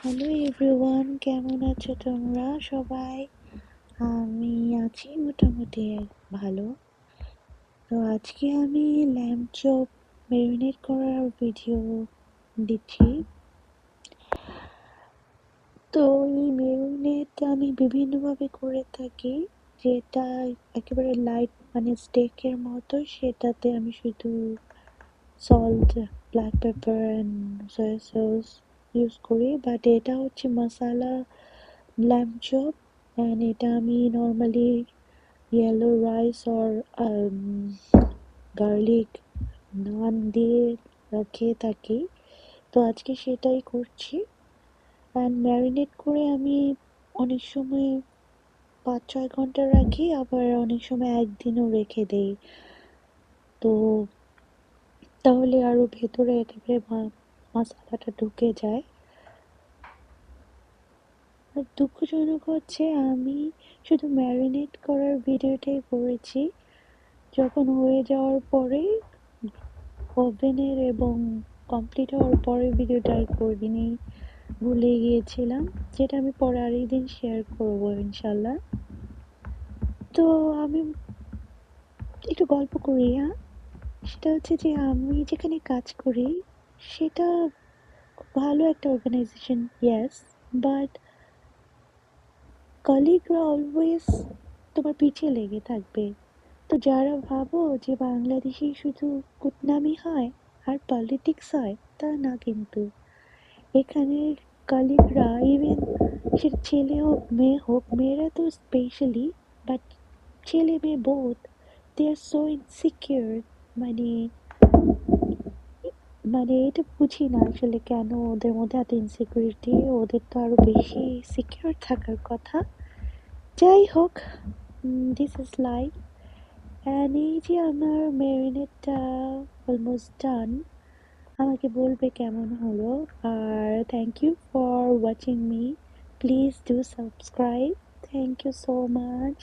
Hello everyone, কেমন আছো তোমরা সবাই? আমি আছি মোটামুটি ভালো। তো আজকে আমি ল্যাম্ব চপ মেরিনেট করার ভিডিও দিচ্ছি। তো এই মেরিনেট আমি বিভিন্নভাবে করে থাকি। যেটা একেবারে লাইট মানে স্টেকের মতো, সেটাতে আমি শুধু salt, black pepper and soya sauce use করি। বাট এটা হচ্ছে মশালা lamb chop, and এটা আমি normally yellow rice or garlic naan দিয়ে খেয়ে থাকি। তো আজকে সেটাই করছি। অ্যান্ড ম্যারিনেট করে আমি অনেক সময় 5-6 ঘন্টা রাখি, আবার অনেক সময় একদিনও রেখে দেই। তো তাহলে আরো ভেতরে একেবারে মশলাটা ঢুকে যায়। আর দুঃখজনক হচ্ছে আমি শুধু ম্যারিনেট করার ভিডিওটাই করেছি। যখন হয়ে যাওয়ার পরে ওভেনের এবং কমপ্লিট হওয়ার পরে ভিডিওটা আর করিনি, ভুলে গিয়েছিলাম। যেটা আমি পরে আরেকদিন শেয়ার করবো ইনশাল্লাহ। তো আমি একটু গল্প করি, হ্যাঁ। সেটা হচ্ছে যে আমি যেখানে কাজ করি সেটা খুব ভালো একটা অর্গানাইজেশন, ইয়েস, বাট কলিগরা অলওয়েজ তোমার পিছিয়ে লেগে থাকবে। তো যারা ভাবো যে বাংলাদেশে শুধু কুটনামি হয় আর পলিটিক্স হয়, তা না কিন্তু। এখানের কলিগরা, ইভেন সে ছেলে হোক মেয়ে হোক, মেয়েরা তো স্পেশালি, বাট ছেলে মেয়ে বোথ, দে আর সো ইনসিকিউর। মানে মানে এটা বুঝি না আসলে কেন ওদের মধ্যে এত ইনসিকিউরিটি। ওদের তো আরো বেশি সিকিউর থাকার কথা। যাই হোক, দিস ইজ লাইফ। অ্যান্ড এই যে আমার ম্যারিনেটটা অলমোস্ট ডান, আমাকে বলবে কেমন হলো। আর thank you for watching me, please do subscribe, thank you so much.